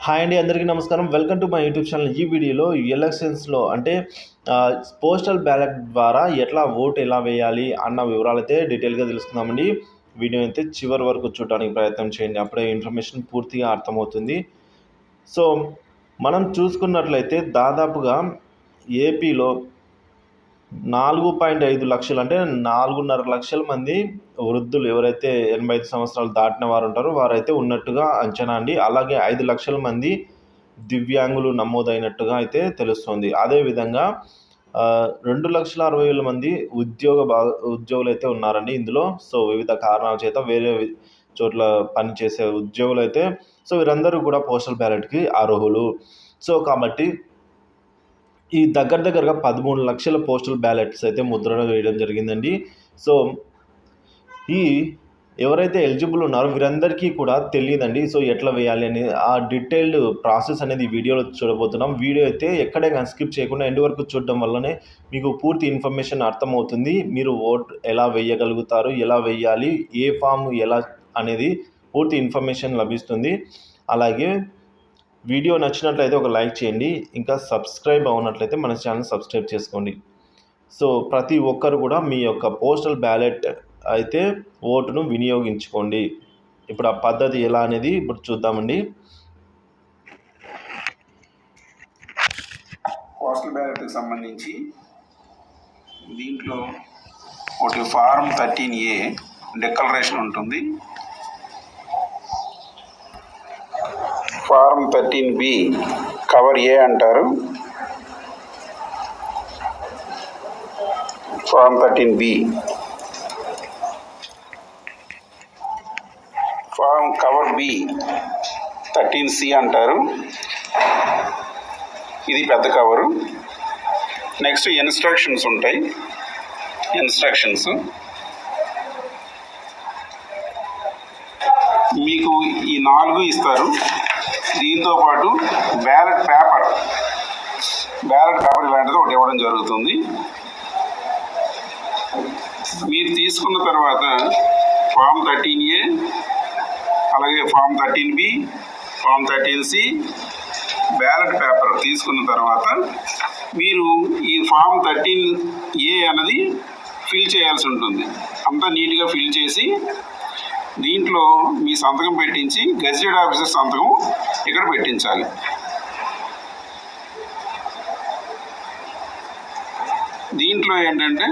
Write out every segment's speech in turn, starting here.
Hi అండి, అందరికీ నమస్కారం. Welcome to my YouTube channel. ఈ వీడియోలో ఎలక్షన్స్లో అంటే పోస్టల్ బ్యాలెట్ ద్వారా ఓటు ఎలా వేయాలి అన్న వివరాలైతే డీటెయిల్గా తెలుసుకుందామండి. వీడియో అయితే చివరి వరకు చూడడానికి ప్రయత్నం చేయండి, అప్పుడే ఇన్ఫర్మేషన్ పూర్తిగా అర్థమవుతుంది. సో మనం చూసుకున్నట్లయితే దాదాపుగా ఏపీలో 4.5 లక్షలు అంటే 4.5 లక్షల మంది వృద్ధులు ఎవరైతే 85 సంవత్సరాలు దాటిన వారు ఉంటారో వారైతే ఉన్నట్టుగా అంచనా అండి. అలాగే 5 లక్షల మంది దివ్యాంగులు నమోదైనట్టుగా అయితే తెలుస్తుంది. అదేవిధంగా 2,60,000 మంది ఉద్యోగులు అయితే ఉన్నారండి ఇందులో. సో వివిధ కారణాల చేత వేరే చోట్ల పనిచేసే ఉద్యోగులు అయితే, సో వీరందరూ కూడా పోస్టల్ బ్యాలెట్కి అర్హులు. సో కాబట్టి ఈ దగ్గరగా 13 లక్షల పోస్టల్ బ్యాలెట్స్ అయితే ముద్రణ వేయడం జరిగిందండి. సో ఈ ఎవరైతే ఎలిజిబుల్ ఉన్నారో వీరందరికీ కూడా తెలియదండి. సో ఎట్లా వేయాలి అనేది ఆ డీటెయిల్డ్ ప్రాసెస్ అనేది వీడియోలో చూడబోతున్నాం. వీడియో అయితే ఎక్కడే స్కిప్ చేయకుండా ఎండ్ వరకు చూడడం వల్లనే మీకు పూర్తి ఇన్ఫర్మేషన్ అర్థమవుతుంది. మీరు ఓట్ ఎలా వేయగలుగుతారు, ఎలా వేయాలి, ఏ ఫామ్ ఎలా అనేది పూర్తి ఇన్ఫర్మేషన్ లభిస్తుంది. అలాగే వీడియో నచ్చినట్లయితే ఒక లైక్ చేయండి. ఇంకా సబ్స్క్రైబ్ అవునట్లయితే మన ఛానల్ సబ్స్క్రైబ్ చేసుకోండి. సో ప్రతి ఒక్కరు కూడా మీ యొక్క పోస్టల్ బ్యాలెట్ అయితే ఓటును వినియోగించుకోండి. ఇప్పుడు ఆ పద్ధతి ఎలా అనేది ఇప్పుడు చూద్దామండి. పోస్టల్ బ్యాలెట్కి సంబంధించి దీంట్లో ఒకటి ఫారం 13A డిక్లరేషన్ ఉంటుంది, ఫారం 13B కవర్ ఏ అంటారు, form 13B form cover B 13C అంటారు. ఇది పెద్ద కవరు. నెక్స్ట్ ఇన్స్ట్రక్షన్స్ ఉంటాయి. ఇన్స్ట్రక్షన్స్ మీకు ఈ 4 ఇస్తారు. దీంతో పాటు బ్యాలెట్ పేపర్ ఇలాంటిది ఒకటి ఇవ్వడం జరుగుతుంది. మీరు తీసుకున్న తర్వాత ఫామ్ 13A, అలాగే form 13B, form 13C, ballot paper తీసుకున్న తర్వాత మీరు ఈ ఫామ్ 13A అన్నది ఫిల్ చేయాల్సి ఉంటుంది. అంతా నీట్గా ఫిల్ చేసి దీంట్లో మీ సంతకం పెట్టించి గెజిటెడ్ ఆఫీసర్ సంతకం ఇక్కడ పెట్టించాలి. దీంట్లో ఏంటంటే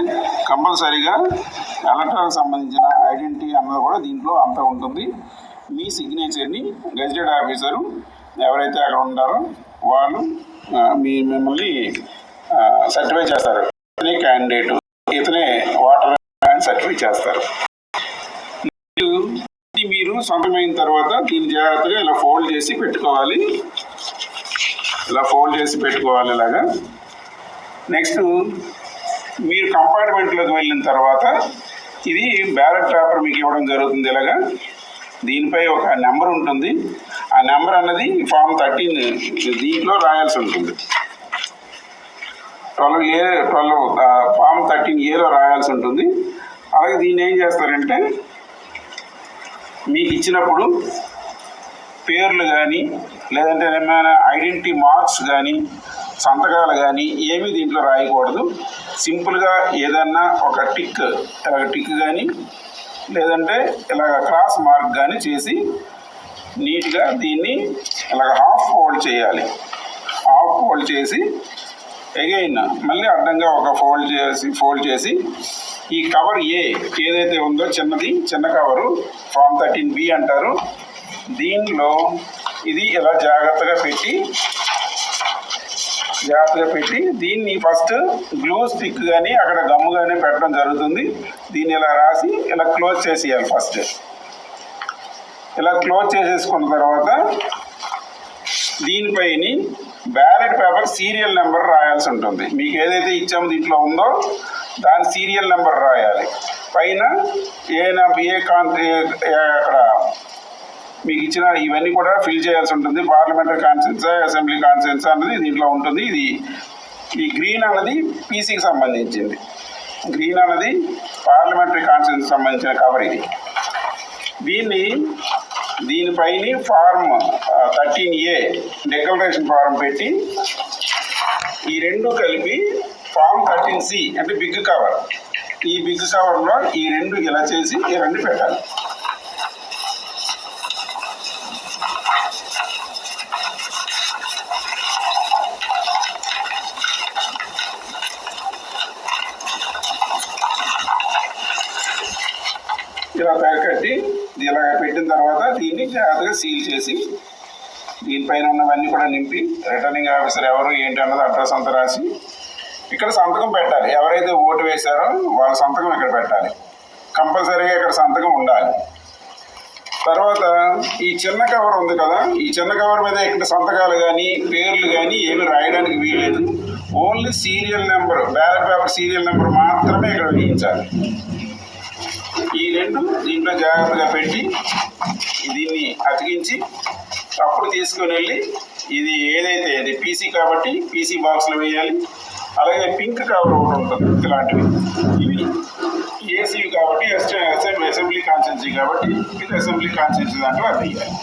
కంపల్సరీగా ఎలక్టర్కి సంబంధించిన ఐడెంటిటీ అన్నది కూడా దీంట్లో అంతా ఉంటుంది. మీ సిగ్నేచర్ని గెజిటెడ్ ఆఫీసరు ఎవరైతే అక్కడ ఉంటారో వాళ్ళు మిమ్మల్ని సర్టిఫై చేస్తారు. ఇతనే క్యాండిడేట్, ఇతనే ఓటర్ అని సర్టిఫై చేస్తారు. మీరు సొంతమైన తర్వాత దీన్ని జాగ్రత్తగా ఇలా ఫోల్డ్ చేసి పెట్టుకోవాలి. ఇలాగా నెక్స్ట్ మీరు కంపార్ట్మెంట్లోకి వెళ్ళిన తర్వాత ఇది బ్యాలెట్ పేపర్ మీకు ఇవ్వడం జరుగుతుంది. ఇలాగా దీనిపై ఒక నెంబర్ ఉంటుంది. ఆ నెంబర్ అన్నది ఫామ్ 13 దీంట్లో రాయాల్సి ఉంటుంది. 12 ఫామ్ 13Aలో రాయాల్సి ఉంటుంది. అలాగే దీన్ని ఏం చేస్తారంటే మీకు ఇచ్చినప్పుడు పేర్లు కానీ లేదంటే ఏమైనా ఐడెంటిటీ మార్క్స్ కానీ సంతకాలు కానీ ఏమీ దీంట్లో రాయకూడదు. సింపుల్గా ఏదన్నా ఒక టిక్ కానీ లేదంటే ఇలాగ క్రాస్ మార్క్ కానీ చేసి నీట్గా దీన్ని ఇలాగ హాఫ్ ఫోల్డ్ చేయాలి. హాఫ్ ఫోల్డ్ చేసి అగైన్ మళ్ళీ అడ్డంగా ఒక ఫోల్డ్ చేసి ఈ కవర్ ఏదైతే ఉందో చిన్న కవరు ఫామ్ 13B అంటారు. దీనిలో ఇది ఇలా జాగ్రత్తగా పెట్టి దీన్ని ఫస్ట్ గ్లూ స్టిక్ కానీ అక్కడ గమ్ము కానీ పెట్టడం జరుగుతుంది. దీన్ని ఇలా రాసి ఇలా క్లోజ్ చేసేయాలి. ఫస్ట్ ఇలా క్లోజ్ చేసేసుకున్న తర్వాత దీనిపైని బ్యాలెట్ పేపర్ సీరియల్ నెంబర్ రాయాల్సి ఉంటుంది. మీకు ఏదైతే ఇచ్చామో దీంట్లో ఉందో దాని సీరియల్ నెంబర్ రాయాలి. పైన అక్కడ మీకు ఇచ్చిన ఇవన్నీ కూడా ఫిల్ చేయాల్సి ఉంటుంది. పార్లమెంటరీ కాన్స్టిట్యున్సీ, అసెంబ్లీ కాన్స్టిట్యున్సీ అన్నది దీంట్లో ఉంటుంది. ఈ గ్రీన్ అన్నది పీసీకి సంబంధించింది. గ్రీన్ అన్నది పార్లమెంటరీ కాన్స్టిట్యున్సీకి సంబంధించిన కవర్. దీన్ని దీనిపైన ఫార్మ్ 13A డిక్లరేషన్ ఫారం పెట్టి ఈ రెండు కలిపి ఫామ్ 13C అంటే బిగ్ కవర్, ఈ బిగ్ కవర్లో ఈ రెండు ఇలా చేసి ఈ రెండు పెట్టాలి. ఇలా కట్టి ఇలా పెట్టిన తర్వాత దీన్ని జాగ్రత్తగా సీల్ చేసి దీనిపైన ఉన్నవన్నీ కూడా నింపి రిటర్నింగ్ ఆఫీసర్ ఎవరు ఏంటి అన్నది అడ్రస్ అంతా రాసి ఇక్కడ సంతకం పెట్టాలి. ఎవరైతే ఓటు వేశారో వాళ్ళ సంతకం ఇక్కడ పెట్టాలి. కంపల్సరీగా ఇక్కడ సంతకం ఉండాలి. తర్వాత ఈ చిన్న కవర్ ఉంది కదా, ఈ చిన్న కవర్ మీద ఇక్కడ సంతకాలు కానీ పేర్లు కానీ ఏమి రాయడానికి వీల్లేదు. Only serial number, ballot paper serial number మాత్రమే ఇక్కడ వేయించాలి. ఈ రెండు దీంట్లో జాగ్రత్తగా పెట్టి దీన్ని అతికించి అప్పుడు తీసుకొని వెళ్ళి ఇది ఏదైతే ఇది పీసీ కాబట్టి పీసీ బాక్స్లో వేయాలి. అలాగే పింక్ కవర్ ఒకటి ఉంటుంది, ఇలాంటివి ఇవి ఏసీవి కాబట్టి అసెంబ్లీ కాన్స్టిట్యున్సీ కాబట్టి ఇది అసెంబ్లీ కాన్స్టిట్యున్సీ దాంట్లో అది వేయాలి.